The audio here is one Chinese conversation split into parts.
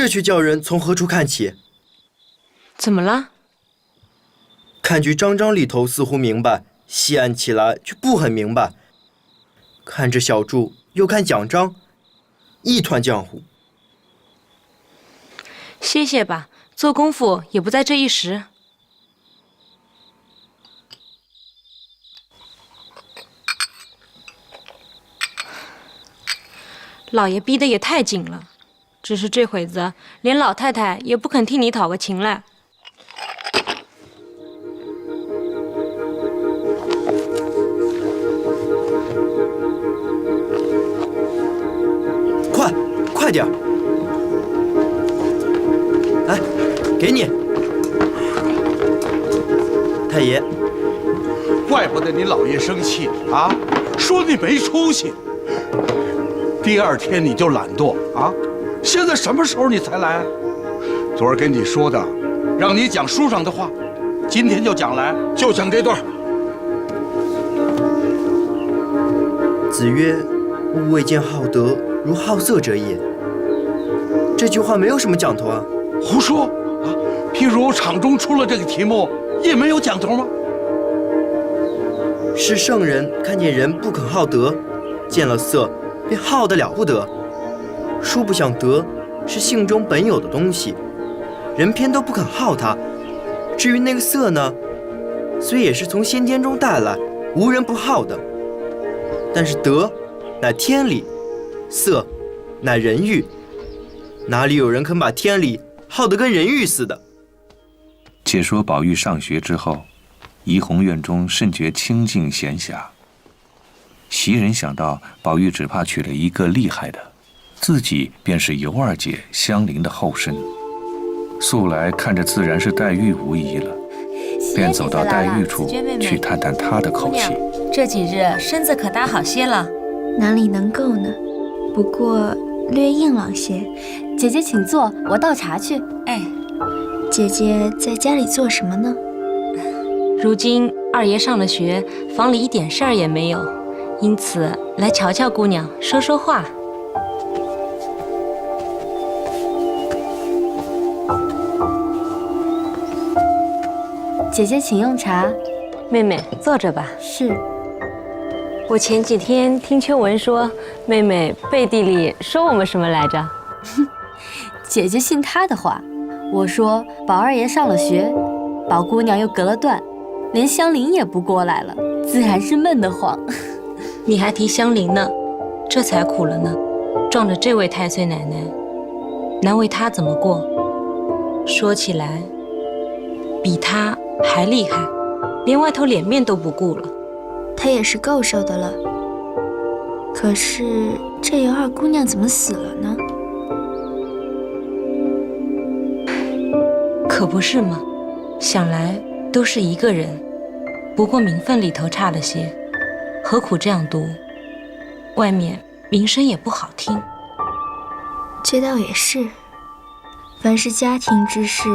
这却叫人从何处看起？怎么了？看局章章里头似乎明白，细按起来却不很明白。看着小注，又看奖章，一团浆糊。歇歇吧，做功夫也不在这一时。老爷逼得也太紧了，只是这会子连老太太也不肯替你讨个情来。快点！来，给你，太爷。怪不得你老爷生气啊，说你没出息。第二天你就懒惰啊，现在什么时候你才来？昨儿跟你说的，让你讲书上的话，今天就讲来，就讲这段。子曰：“吾未见好德如好色者也。”这句话没有什么讲头啊！胡说啊！譬如场中出了这个题目，也没有讲头吗？是圣人看见人不肯好德，见了色便好得了不得。殊不想德是性中本有的东西，人偏都不肯好它。至于那个色呢，虽也是从先天中带来，无人不好的。但是德乃天理，色乃人欲。哪里有人肯把天理好得跟人欲似的？且说宝玉上学之后，怡红院中甚觉清静闲暇。袭人想到宝玉只怕娶了一个厉害的，自己便是尤二姐香菱的后身，素来看着自然是黛玉无疑了，便走到黛玉处去探探她的口气。这几日身子可大好些了？哪里能够呢？不过略硬朗些。姐姐请坐，我倒茶去。哎，姐姐在家里做什么呢？如今二爷上了学，房里一点事儿也没有，因此来瞧瞧姑娘，说说话。姐姐请用茶。妹妹坐着吧。是。我前几天听秋文说，妹妹背地里说我们什么来着？姐姐信她的话。我说宝二爷上了学，宝姑娘又隔了断，连香菱也不过来了，自然是闷得慌。你还提香菱呢，这才苦了呢。撞着这位太岁奶奶，难为她怎么过？说起来，比她还厉害，连外头脸面都不顾了。她也是够受的了。可是这尤二姑娘怎么死了呢？可不是吗？想来都是一个人，不过名分里头差了些，何苦这样读？外面名声也不好听。这倒也是，凡是家庭之事，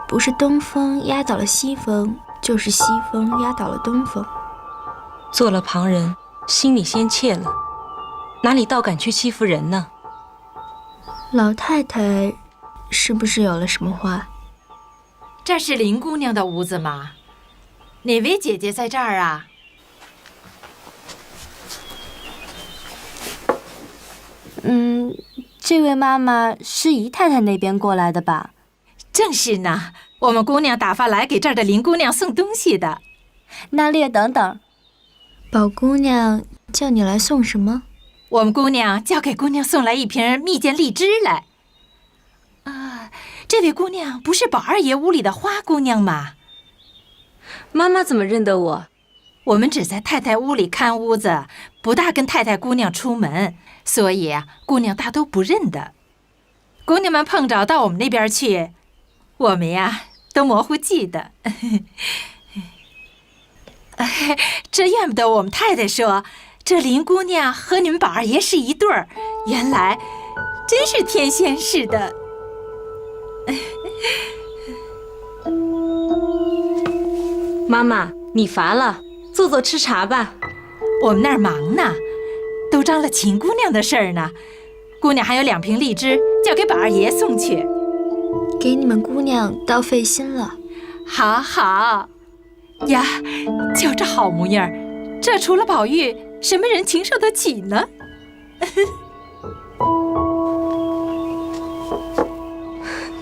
不是东风压倒了西风，就是西风压倒了东风。做了旁人，心里先怯了，哪里倒敢去欺负人呢？老太太是不是有了什么话？这是林姑娘的屋子吗？哪位姐姐在这儿啊？这位妈妈是姨太太那边过来的吧？正是呢，我们姑娘打发来给这儿的林姑娘送东西的。那略等等。宝姑娘叫你来送什么？我们姑娘叫给姑娘送来一瓶蜜饯荔枝来。这位姑娘不是宝二爷屋里的花姑娘吗？妈妈怎么认得我？我们只在太太屋里看屋子，不大跟太太姑娘出门，所以姑娘大都不认得。姑娘们碰着到我们那边去，我们都模糊记得。这怨不得我们太太说，这林姑娘和你们宝二爷是一对儿，原来真是天仙似的。妈妈，你乏了，坐坐吃茶吧。我们那儿忙呢，都张了秦姑娘的事儿呢。姑娘还有2瓶荔枝，交给宝二爷送去。给你们姑娘倒费心了。好好呀，就这好模样，这除了宝玉，什么人情受得起呢？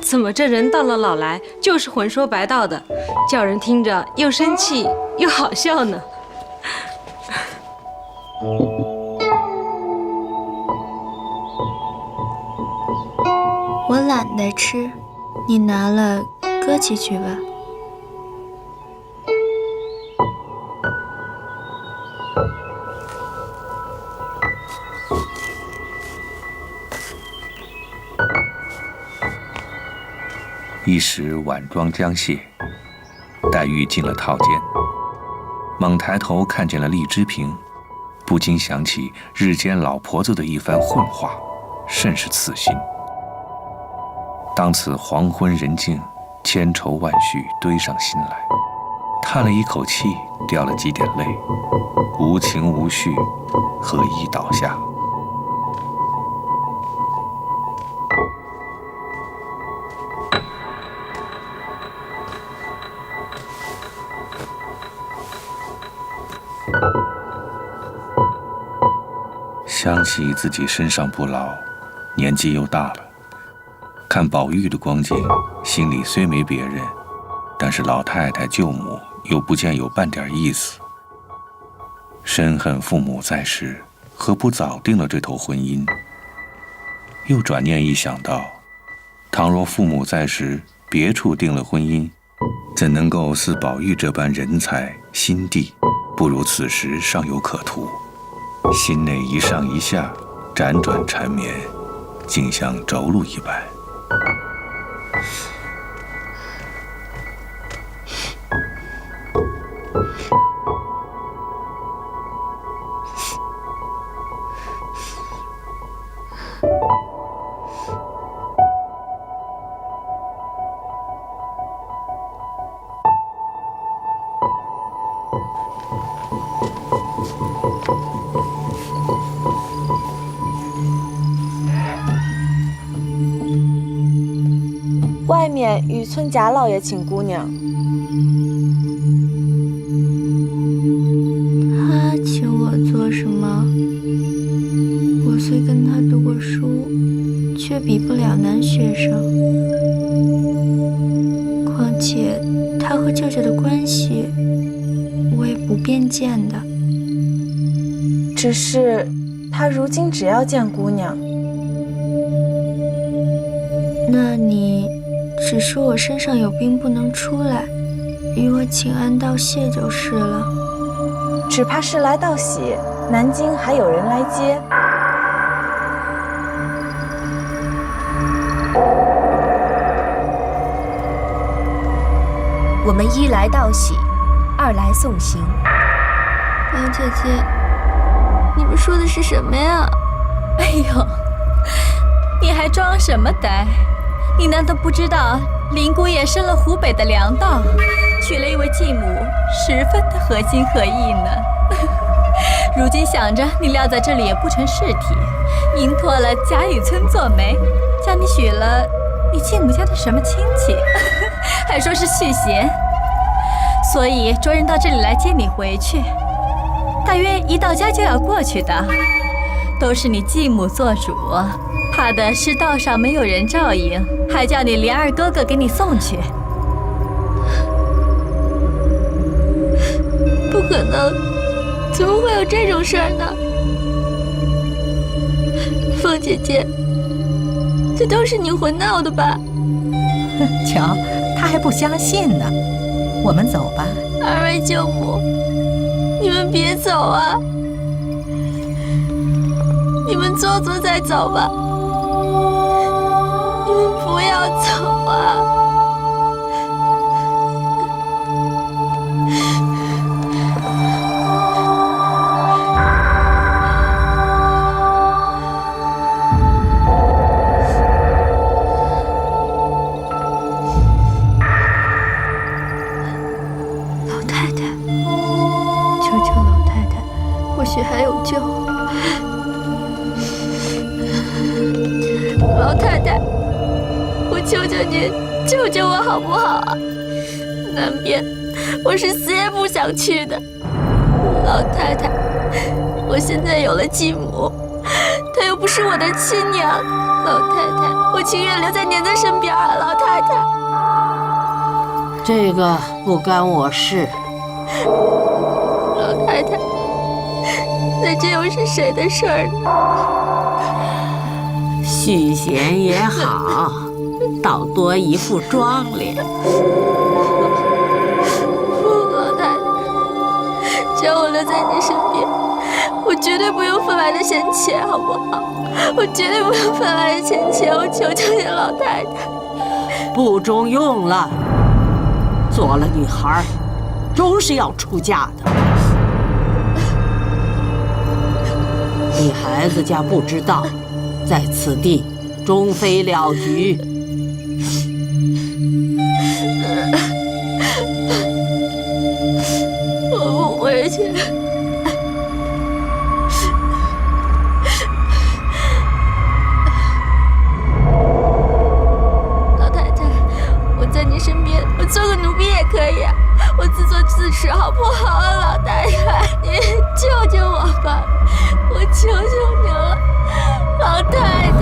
怎么这人到了老来就是混说白道的，叫人听着又生气又好笑呢？我懒得吃，你拿了搁起去吧。一时晚妆将卸，黛玉进了套间，猛抬头看见了荔枝瓶，不禁想起日间老婆子的一番混话，甚是刺心。当此黄昏人静，千愁万绪堆上心来，叹了一口气，掉了几点泪，无情无绪，何以倒下。想起自己身上不老，年纪又大了，看宝玉的光景，心里虽没别人，但是老太太舅母又不见有半点意思。深恨父母在时，何不早定了这头婚姻？又转念一想到，倘若父母在时别处定了婚姻，怎能够似宝玉这般人才心地，不如此时尚有可图。心内一上一下，辗转缠绵，竟像着陆一般。外面雨村贾老爷请姑娘。他请我做什么？我虽跟他读过书，却比不了男学生。况且他和舅舅的关系，我也不便见的。只是他如今只要见姑娘。那你只说我身上有病不能出来，与我请安道谢就是了。只怕是来道喜，南京还有人来接。我们一来道喜，二来送行。王姐姐，你们说的是什么呀？哎呦，你还装什么呆？你难道不知道林姑爷升了湖北的粮道，娶了一位继母，十分的合心合意呢？如今想着你撂在这里也不成事体，迎托了贾雨村做媒，叫你许了你继母家的什么亲戚，还说是续弦，所以着人到这里来接你回去。大约一到家就要过去的，都是你继母做主，怕的是道上没有人照应，还叫你连二哥哥给你送去。不可能，怎么会有这种事儿呢？凤姐姐，这都是你混闹的吧？瞧，他还不相信呢。我们走吧。二位舅母，你们别走啊！你们坐坐再走吧。你们不要走啊！老太太，求求老太太，或许还有救。老太太，救救我好不好啊？南边，我是死也不想去的。老太太，我现在有了继母，她又不是我的亲娘。老太太，我情愿留在您的身边啊，老太太。这个不干我事。老太太，那这又是谁的事儿呢？续弦也好，倒多一副妆脸。老太太，只要我留在你身边，我绝对不用分外的嫌钱，好不好？我绝对不用分外的嫌钱，我求求你，老太太。不中用了，做了女孩，终是要出嫁的。你孩子家不知道，在此地终非了局。我不回去。老太太，我在你身边，我做个奴婢也可以啊，我自作自持好不好啊？老太太，你救救我吧，我求求你了，老太太，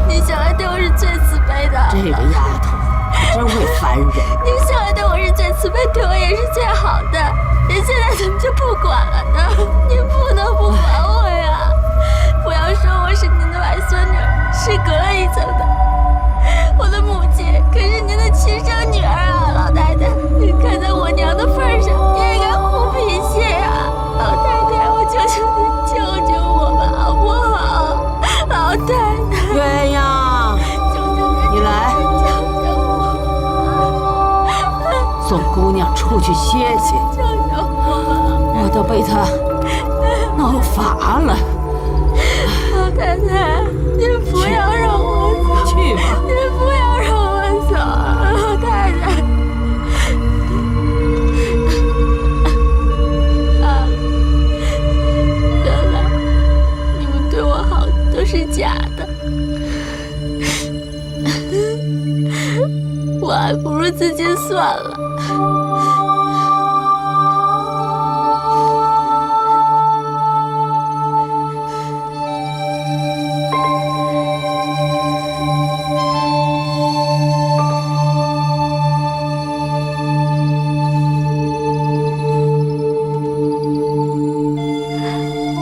你向来对我是最慈悲的。这个丫头真会烦人。您向来对我是最慈悲，对我也是最好的，您现在怎么就不管了呢？您不能不管我呀！不要说我是您的外孙女，是隔了一层的。我的母亲可是您的亲生女儿啊，老太太，您看在我娘的份上，你也该护脾气呀！老太太，我求求你救救我吧，好不好？老太太，鸳鸯，你来，送姑娘出去歇歇。救救我！我都被她闹乏了。老太太，您不要让我走，去吧。您不要让我走，老太太。啊，原来你们对我好都是假的，我还不如自己算了。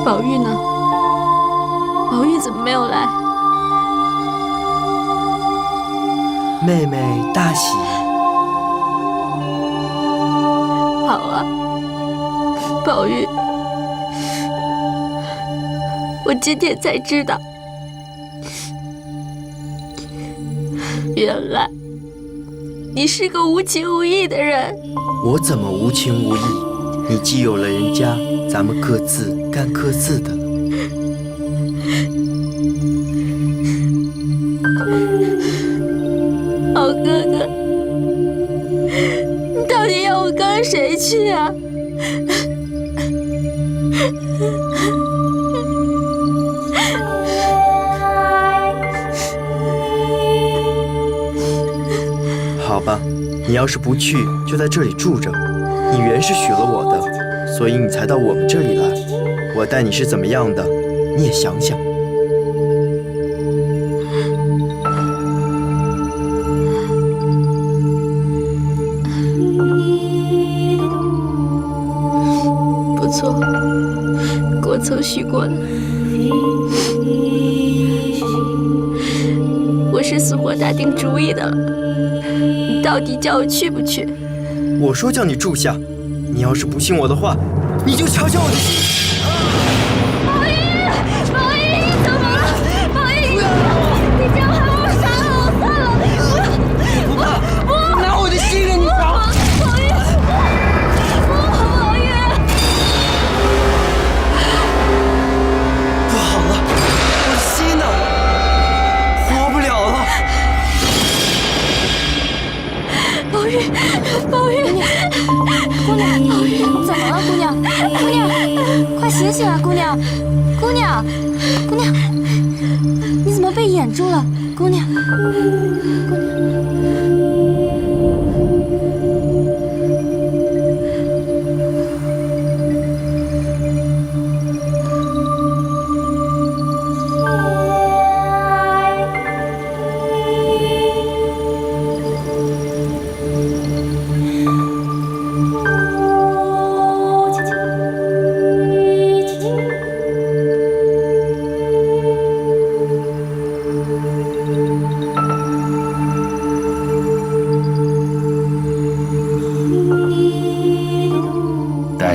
宝玉呢？宝玉怎么没有来？妹妹大喜。好啊，宝玉，我今天才知道，原来你是个无情无义的人。我怎么无情无义？你既有了人家，咱们各自干各自的了。好哥哥，你到底要我跟谁去啊？好吧，你要是不去，就在这里住着。你原是许了我的，所以你才到我们这里来。我待你是怎么样的，你也想想。不错，我曾许过的。我是死活打定主意的了，你到底叫我去不去？我说叫你住下，你要是不信我的话，你就瞧瞧我的心。宝玉，宝玉，你怎么了？宝玉，你这样还不如杀了我算了。不怕，不，拿我的心给你找。宝玉，不，宝玉。不好了，我的心呢？活不了了。宝玉，宝玉，姑娘，宝玉，怎么了？姑娘，姑娘，快醒醒啊！姑娘，姑娘，姑娘，你怎么被掩住了？姑娘，姑娘。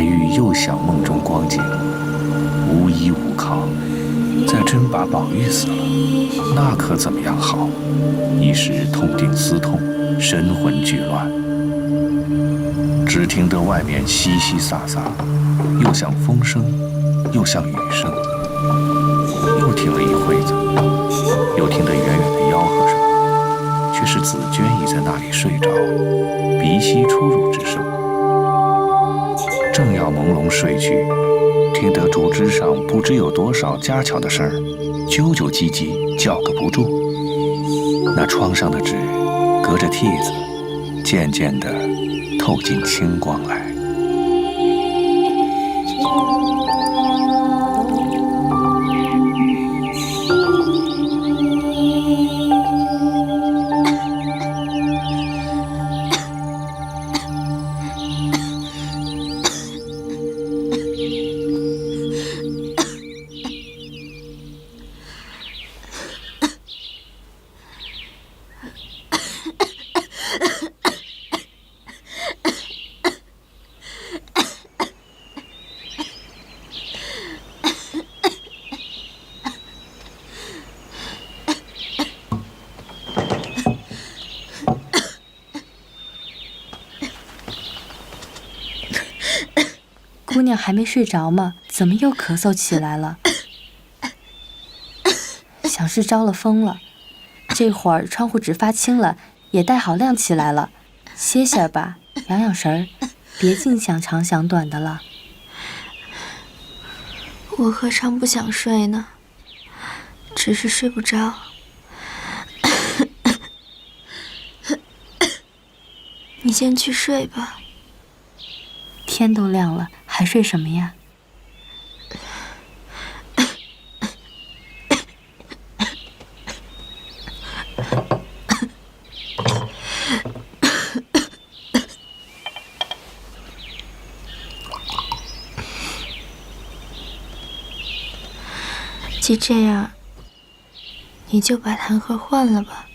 玉又想梦中光景，无依无靠，再真把宝玉死了，那可怎么样好？一时痛定思痛，神魂俱乱。只听得外面淅淅飒飒，又像风声，又像雨声。又听了一会子，又听得远远的吆喝声，却是紫鹃已在那里睡着，鼻息出入之声。正要朦胧睡去，听得竹枝上不知有多少家巧的声儿，啾啾唧唧叫个不住。那窗上的纸隔着屉子，渐渐地透进清光来。姑娘还没睡着吗？怎么又咳嗽起来了？想是着了风了。这会儿窗户纸发青了，也带好亮起来了。歇歇吧，养养神儿，别净想长想短的了。我何尝不想睡呢？只是睡不着。你先去睡吧。天都亮了，还睡什么呀？既这样，你就把痰盒换了吧。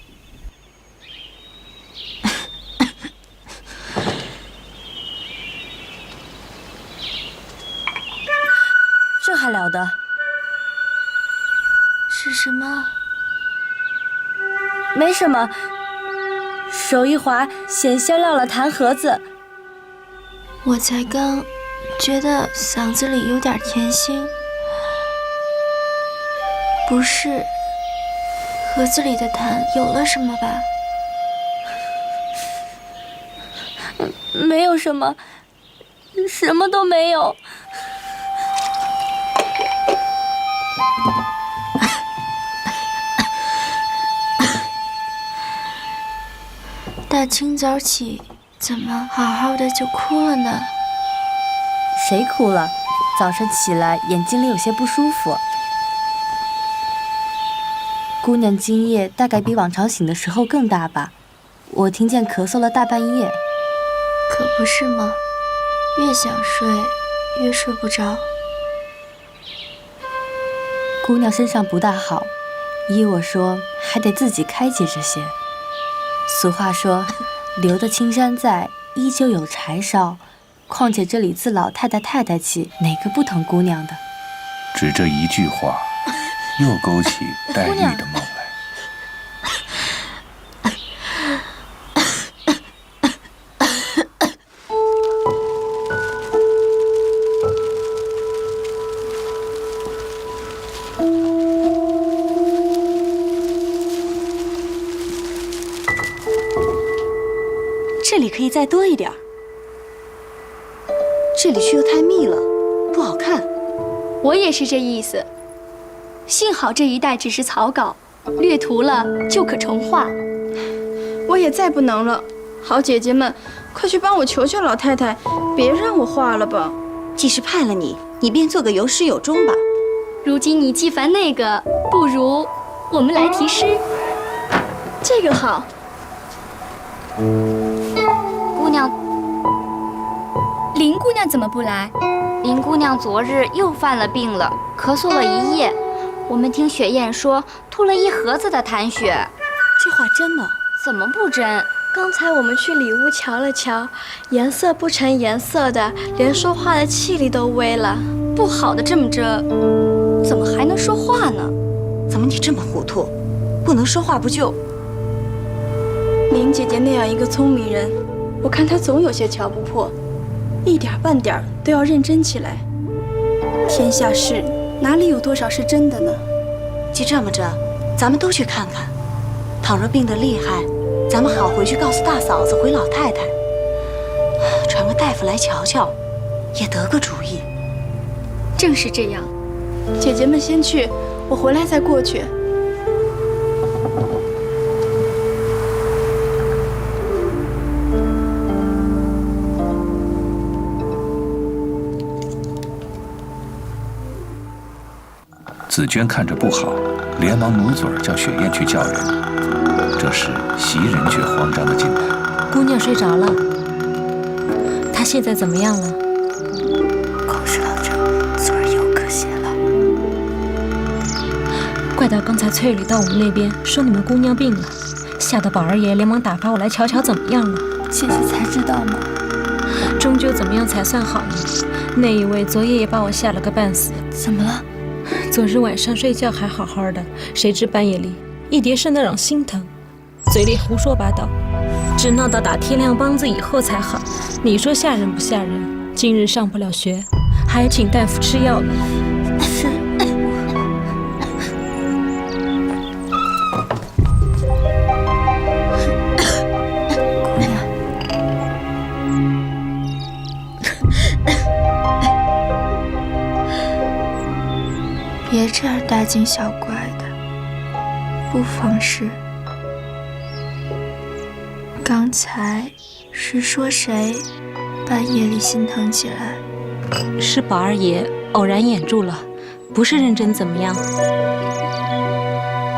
这还了得？是什么？没什么，手一滑，险些撂了痰盒子。我才刚觉得嗓子里有点甜腥，不是盒子里的痰有了什么吧？没有什么，什么都没有。大清早起，怎么好好的就哭了呢？谁哭了？早晨起来眼睛里有些不舒服。姑娘今夜大概比往常醒的时候更大吧？我听见咳嗽了大半夜。可不是吗？越想睡，越睡不着。姑娘身上不大好，依我说，还得自己开解这些。俗话说，留得青山在，依旧有柴烧。况且这里自老太太起，哪个不疼姑娘的？只这一句话，又勾起黛玉的梦来。这里可以再多一点儿，这里却又太密了，不好看。我也是这意思。幸好这一带只是草稿，略涂了就可重画。我也再不能了，好姐姐们，快去帮我求求老太太，别让我画了吧。既是派了你，你便做个有始有终吧。如今你既烦那个，不如我们来题诗。这个好。姑娘，林姑娘怎么不来？林姑娘昨日又犯了病了，咳嗽了一夜。我们听雪雁说，吐了一盒子的痰血。这话真吗？怎么不真？刚才我们去里屋瞧了瞧，颜色不成颜色的，连说话的气力都微了。不好的这么着，怎么还能说话呢？怎么你这么糊涂？不能说话不就？林姐姐那样一个聪明人，我看她总有些瞧不破，一点半点都要认真起来。天下事哪里有多少是真的呢？既这么着，咱们都去看看。倘若病得厉害，咱们好回去告诉大嫂子，回老太太，传个大夫来瞧瞧，也得个主意。正是这样，姐姐们先去，我回来再过去。紫娟看着不好，连忙努嘴叫雪雁去叫人。这时袭人却慌张地进来：“姑娘睡着了，她现在怎么样了？”孔氏老者昨儿又咳血了。怪到刚才翠缕到我们那边说你们姑娘病了，吓得宝二爷连忙打发我来瞧瞧怎么样了。姐姐才知道吗？终究怎么样才算好呢？那一位昨夜也把我吓了个半死。怎么了？昨日晚上睡觉还好好的，谁知半夜里一叠声的嚷心疼，嘴里胡说八道，直闹到打天亮梆子以后才好。你说吓人不吓人？今日上不了学，还要请大夫吃药呢。是。姑娘，别这样大惊小怪的，不妨事。刚才是说谁半夜里心疼起来？是宝二爷偶然掩住了，不是认真怎么样。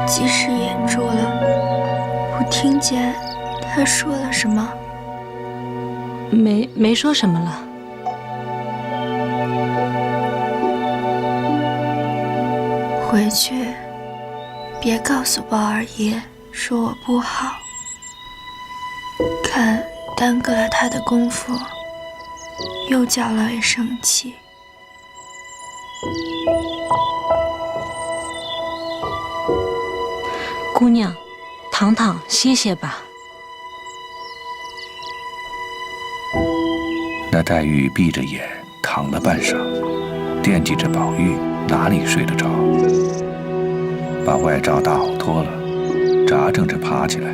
即使掩住了，不听见他说了什么？没说什么了。回去别告诉宝二爷说我不好，看耽搁了他的功夫，又叫老爷生气。姑娘，躺躺歇歇吧。那黛玉闭着眼躺了半晌，惦记着宝玉，哪里睡得着？把外罩大袄脱了，扎正着爬起来，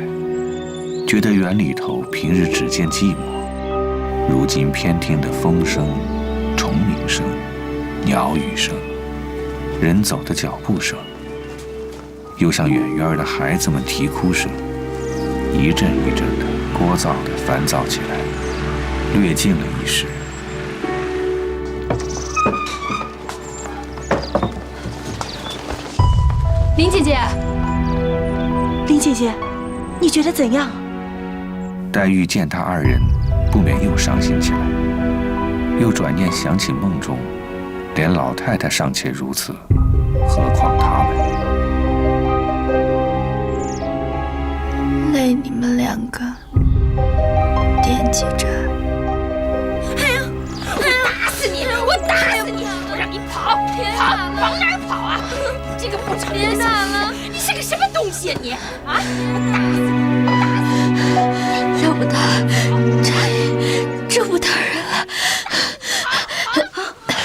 觉得园里头平日只见寂寞，如今偏听得风声、虫鸣声、鸟语声、人走的脚步声，又像远远的孩子们啼哭声，一阵一阵的聒噪的烦躁起来，略静了一时。林姐姐，林姐姐，你觉得怎样？黛玉见他二人，不免又伤心起来，又转念想起梦中，连老太太尚且如此，何况他们？累你们两个，惦记着。打死你！我打死你！我让你跑，往哪儿跑啊？这个不成别打了！你是个什么东西啊你？啊！要不得，这不得人了。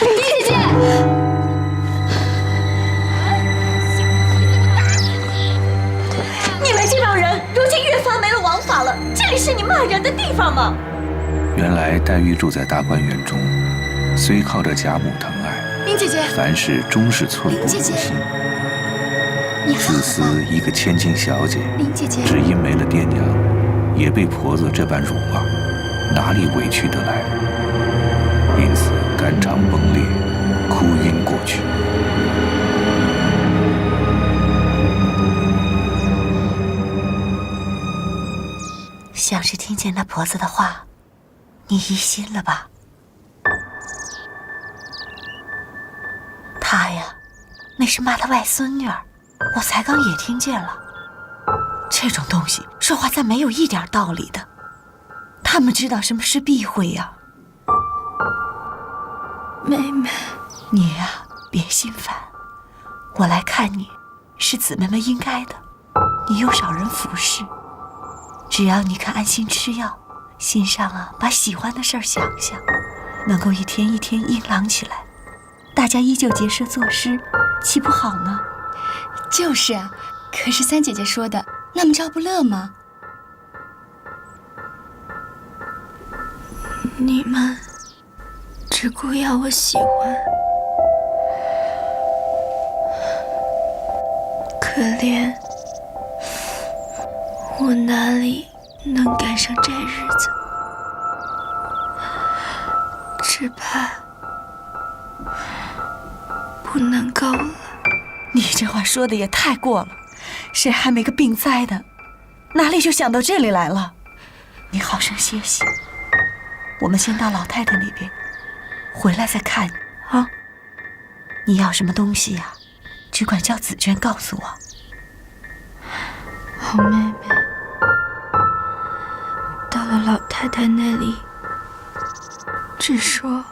林姐姐，你们这帮人如今越发没了王法了，这里是你骂人的地方吗？原来黛玉住在大观园中，虽靠着贾母疼爱，林姐姐，凡事终是寸步如心。自私一个千金小姐，林姐姐，只因没了爹娘，也被婆子这般辱骂，哪里委屈得来？因此肝肠崩裂，哭晕过去。像是听见那婆子的话，你疑心了吧？她呀，那是骂她外孙女儿，我才刚也听见了。这种东西说话再没有一点道理的。他们知道什么是避讳呀。妹妹，你呀，别心烦。我来看你，是姊妹们应该的。你又少人服侍，只要你肯安心吃药，心上啊把喜欢的事儿想想，能够一天一天硬朗起来，大家依旧结社作诗，岂不好呢？就是啊，可是三姐姐说的，那么赵不乐吗？你们只顾要我喜欢，可怜我哪里能赶上这日子？只怕不能够了。你这话说的也太过了，谁还没个病灾的，哪里就想到这里来了？你好生歇息，我们先到老太太那边，回来再看你啊。你要什么东西呀？只管叫紫娟告诉我。好妹妹，到了老太太那里，只说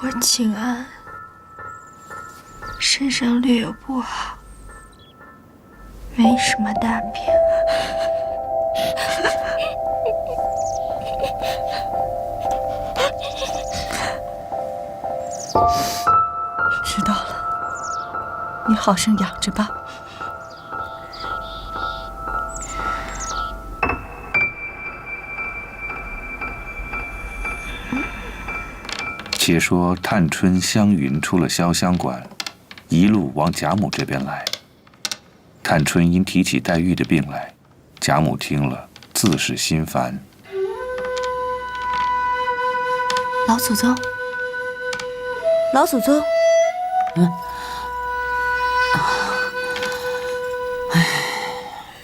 我请安，身上略有不好，没什么大病。知道了，你好生养着吧。且说探春、湘云出了潇湘馆，一路往贾母这边来。探春因提起黛玉的病来，贾母听了自是心烦。老祖宗，老祖宗，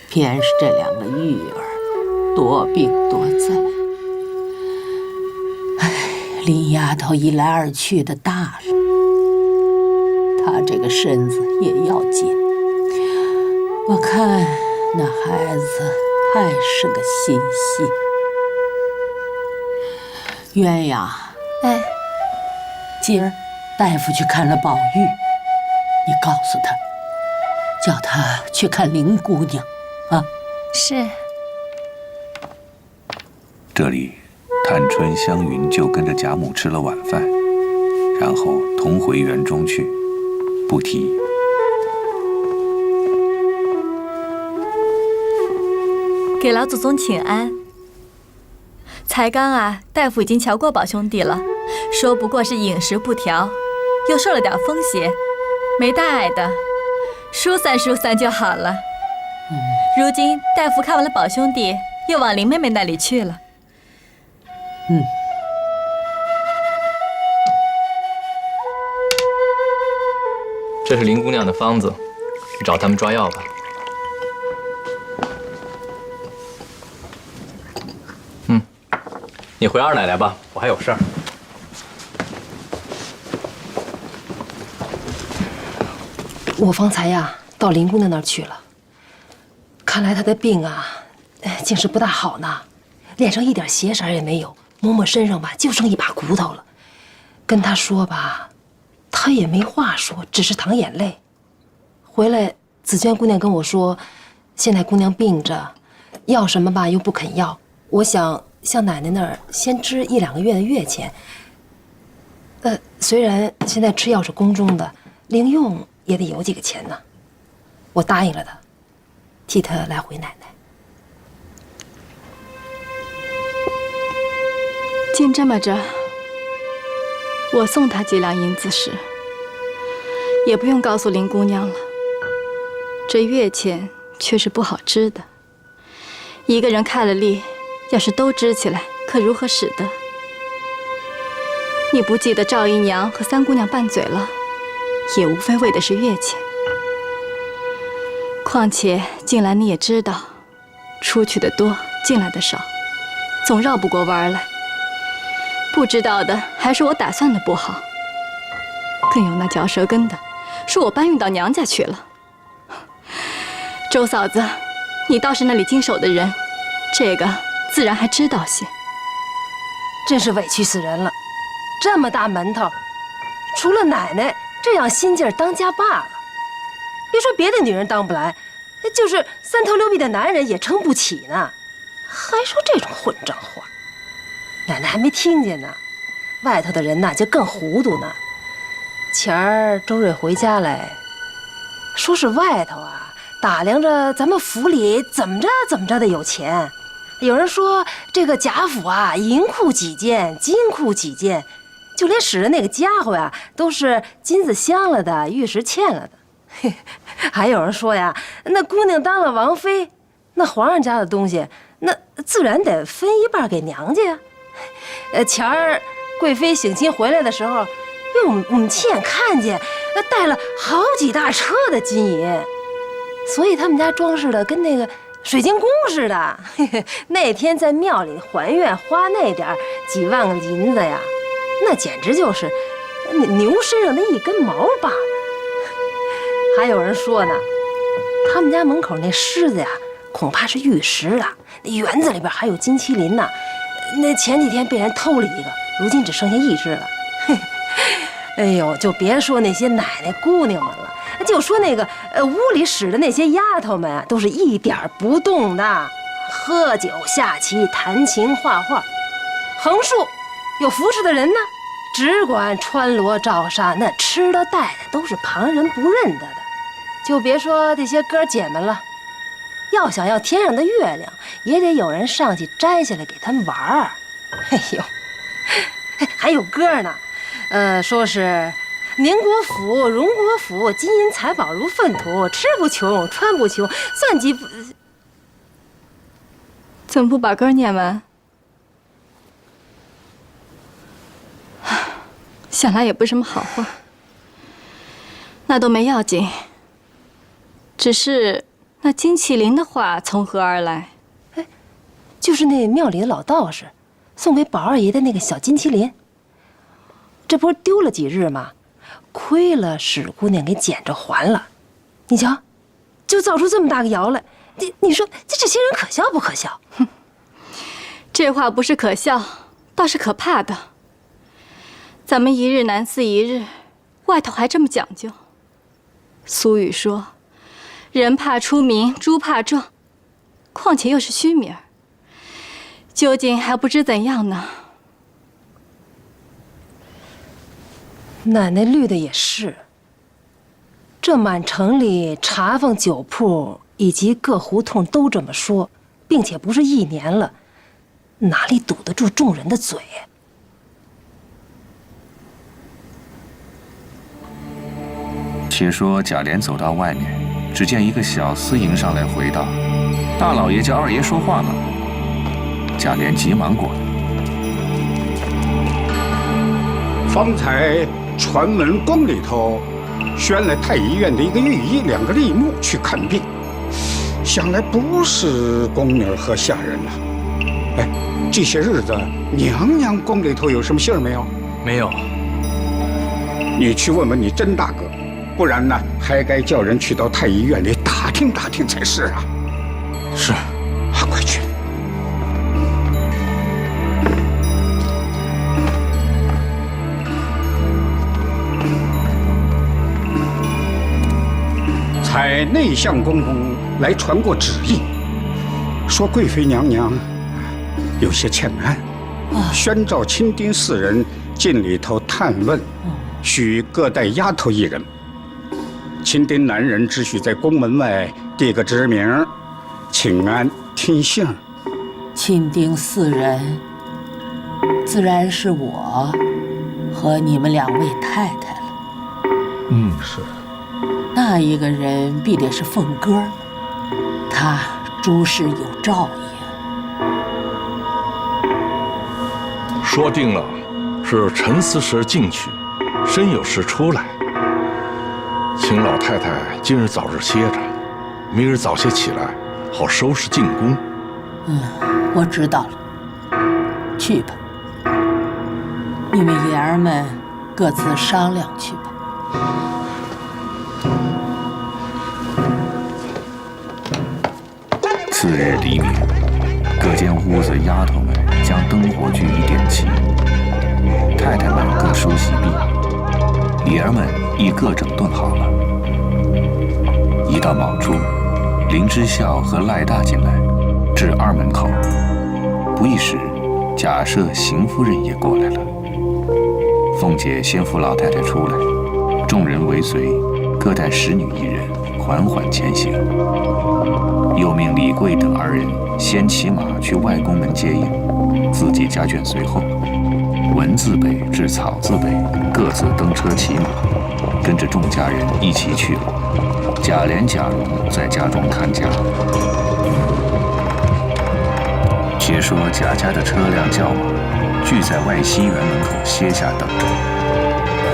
偏是这两个玉儿多病多灾。林丫头一来二去的大了，她这个身子也要紧。我看那孩子太是个心细。鸳鸯，哎，今儿大夫去看了宝玉，你告诉他，叫他去看林姑娘，啊。是。这里，探春、湘云就跟着贾母吃了晚饭，然后同回园中去，不提。给老祖宗请安。才刚啊，大夫已经瞧过宝兄弟了，说不过是饮食不调，又受了点风邪，没大碍的，疏散就好了。如今大夫看完了宝兄弟，又往林妹妹那里去了。这是林姑娘的方子，去找他们抓药吧。你回二奶奶吧，我还有事儿。我方才呀到林姑娘那儿去了，看来她的病啊，竟是不大好呢，脸上一点血色也没有，摸摸身上吧，就剩一把骨头了。跟她说吧，她也没话说，只是淌眼泪。回来，紫娟姑娘跟我说，现在姑娘病着，要什么吧又不肯要。我想向奶奶那儿先支1、2个月的月钱。虽然现在吃药是宫中的，零用也得有几个钱呢。我答应了她，替她来回奶奶。竟这么着，我送她几两银子时，也不用告诉林姑娘了。这月钱却是不好支的，一个人开了力，要是都支起来，可如何使得？你不记得赵姨娘和三姑娘拌嘴了，也无非为的是月钱。况且近来你也知道，出去的多，进来的少，总绕不过弯来。不知道的还是我打算的不好，更有那嚼舌根的，说我搬运到娘家去了。周嫂子，你倒是那里经手的人，这个自然还知道些。真是委屈死人了。这么大门头，除了奶奶这样心劲儿当家罢了，别说别的女人当不来，就是三头六臂的男人也撑不起呢。还说这种混账话，奶奶还没听见呢，外头的人呐就更糊涂呢。前儿周瑞回家来，说是外头啊打量着咱们府里怎么着的有钱，有人说这个贾府啊银库几件，金库几件，就连使的那个家伙呀都是金子镶了的，玉石嵌了的。还有人说呀，那姑娘当了王妃，那皇上家的东西那自然得分一半给娘家呀。前儿贵妃省亲回来的时候，被我们亲眼看见，带了好几大车的金银，所以他们家装饰的跟那个水晶宫似的。那天在庙里还愿花那点几万个银子呀，那简直就是牛身上的一根毛罢了。还有人说呢，他们家门口那狮子呀，恐怕是玉石的，那园子里边还有金麒麟呢。那前几天被人偷了一个，如今只剩下一只了。哎呦，就别说那些奶奶姑娘们了，就说那个屋里使的那些丫头们啊，都是一点不动的，喝酒下棋弹琴画画。横竖有服侍的人呢，只管穿罗罩纱，那吃的戴的都是旁人不认得的。就别说这些哥姐们了，要想要天上的月亮，也得有人上去摘下来给他们玩儿。哎呦，还有歌呢，说是宁国府、荣国府，金银财宝如粪土，吃不穷，穿不穷，算计不……怎么不把歌念完？想来也不是什么好话。那都没要紧，只是那金麒麟的话从何而来？哎，就是那庙里的老道士送给宝二爷的那个小金麒麟，这不是丢了几日吗？亏了史姑娘给捡着还了，你瞧，就造出这么大个谣来。你说这些人可笑不可笑？哼，这话不是可笑，倒是可怕的。咱们一日难似一日，外头还这么讲究。俗语说，人怕出名，猪怕壮，况且又是虚名，究竟还不知怎样呢。奶奶虑的也是，这满城里茶坊、酒铺以及各胡同都这么说，并且不是一年了，哪里堵得住众人的嘴？且说贾琏走到外面，只见一个小厮迎上来回道：“大老爷叫二爷说话呢。”贾琏急忙过来。方才传闻宫里头选了太医院的一个御医2个吏目去看病，想来不是宫女和下人了。哎，这些日子娘娘宫里头有什么信儿没有？没有。你去问问你甄大哥，不然呢，还该叫人去到太医院里打听打听才是啊。是，啊，快去。采内相公公来传过旨意，说贵妃娘娘有些欠安，宣召亲丁4人进里头探问，许各带丫头1人。亲丁男人只许在宫门外递个旨名，请安听信。亲丁4人，自然是我和你们2位太太了。是。那一个人必得是凤哥，他诸事有照应。说定了，是沉思时进去，身有事出来。请老太太今日早日歇着，明日早些起来，好收拾进宫。我知道了。去吧，你们爷儿们各自商量去吧。次日黎明，各间屋子丫头们将灯火炬一点起，儿们已各整顿好了。一到卯初，林之孝和赖大进来，至二门口，不一时，贾赦邢夫人也过来了。凤姐先扶老太太出来，众人围随，各带使女一人，缓缓前行。又命李贵等二人先骑马去外宫门接应，自己家眷随后。文字辈至草字辈各自登车骑马，跟着众家人一起去了。贾琏、贾蓉在家中看家。且说贾家的车辆轿马聚在外西园门口歇下等着。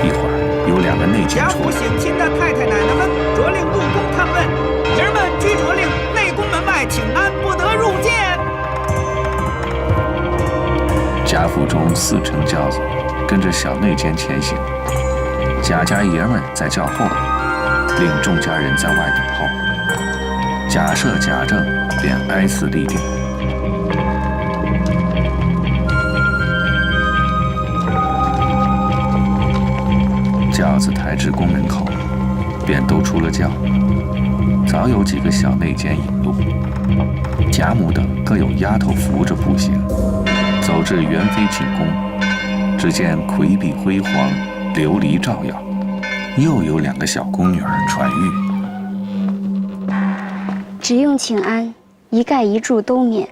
一会儿有两个内监出来。贾府省亲的太太奶奶们着令入宫探问，爷儿们俱着令内宫门外请安，不得入见。贾府中4乘轿子跟着小内监前行，贾家爷们在轿后，令众家人在外等候。贾赦、贾政便挨次立定。轿子抬至宫门口，便都出了轿。早有几个小内监引路，贾母等各有丫头扶着步行，走至元妃寝宫，只见魁壁辉煌，琉璃照耀，又有2个小宫女儿传谕：只用请安，一盖一柱都免。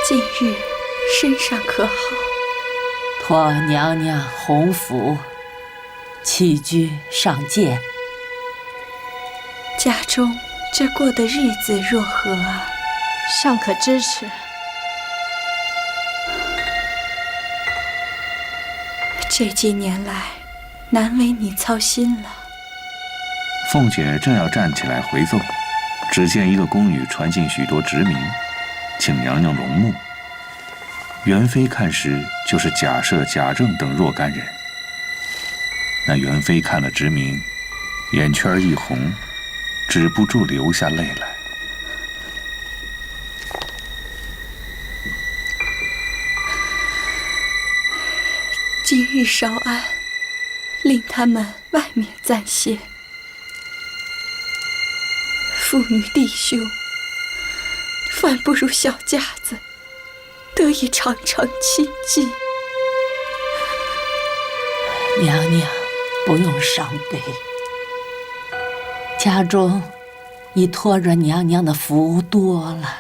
近日身上可好？托娘娘洪福，起居上谏。家中这过的日子若何啊？尚可支持。这几年来，难为你操心了。凤姐正要站起来回奏，只见一个宫女传进许多职名，请娘娘容目。元妃看时，就是贾赦、贾政等若干人。那元妃看了职名，眼圈一红，止不住流下泪来。今日稍安，令他们外面暂歇。父女弟兄，反不如小家子，得以常常亲近。娘娘不用伤悲，家中已托着娘娘的福多了。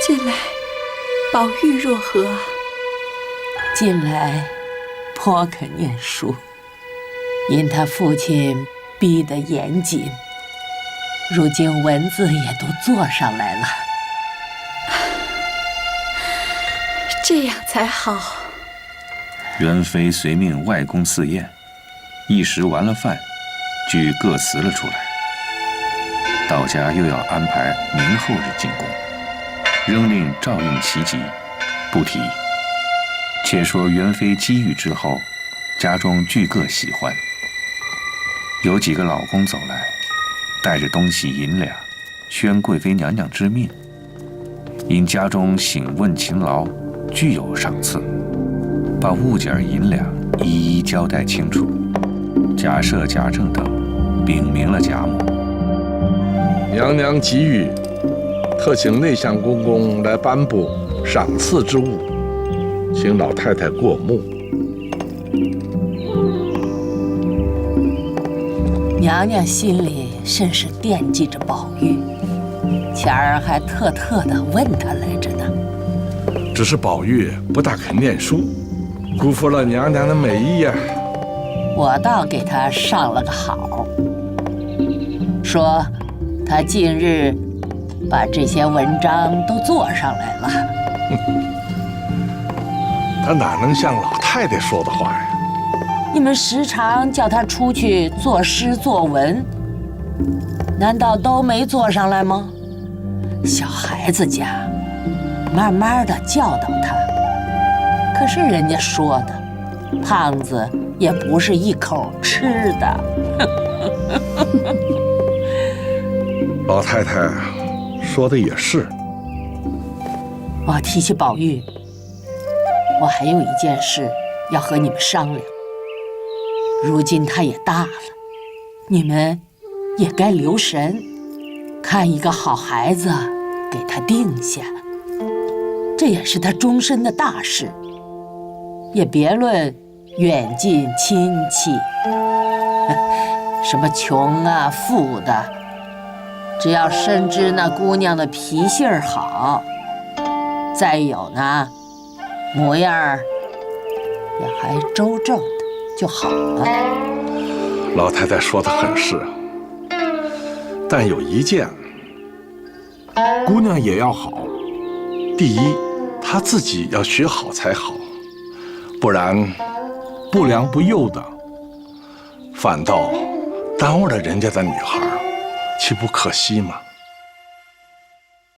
近来宝玉若何？近来颇肯念书，因他父亲逼得严谨，如今文字也都做上来了。这样才好。元妃随命外宫赐宴，一时完了饭，俱各辞了出来。到家又要安排明后日进宫，仍令照应其急，不提。且说元妃机遇之后，家中俱各喜欢。有几个老公走来，带着东西银两，宣贵妃娘娘之命。因家中省问勤劳，俱有赏赐，把物件银两一一交代清楚。贾赦、贾政等禀明了贾母。娘娘急谕，特请内相公公来颁布赏赐之物，请老太太过目。娘娘心里甚是惦记着宝玉，前儿还特地问他来着呢。只是宝玉不大肯念书，辜负了娘娘的美意呀。我倒给他上了个好，说他近日把这些文章都做上来了。他哪能像老太太说的话呀？你们时常叫他出去作诗作文，难道都没做上来吗？小孩子家，慢慢的教导他。可是人家说的，胖子也不是一口吃的。老太太说的也是。我提起宝玉，我还有一件事要和你们商量。如今他也大了，你们也该留神，看一个好孩子给他定下，这也是他终身的大事。也别论远近亲戚，什么穷啊富的，只要深知那姑娘的脾性好，再有呢，模样儿也还周正的就好了。老太太说的很是，但有一件，姑娘也要好。第一，她自己要学好才好，不然不良不幼的，反倒耽误了人家的女孩，岂不可惜吗？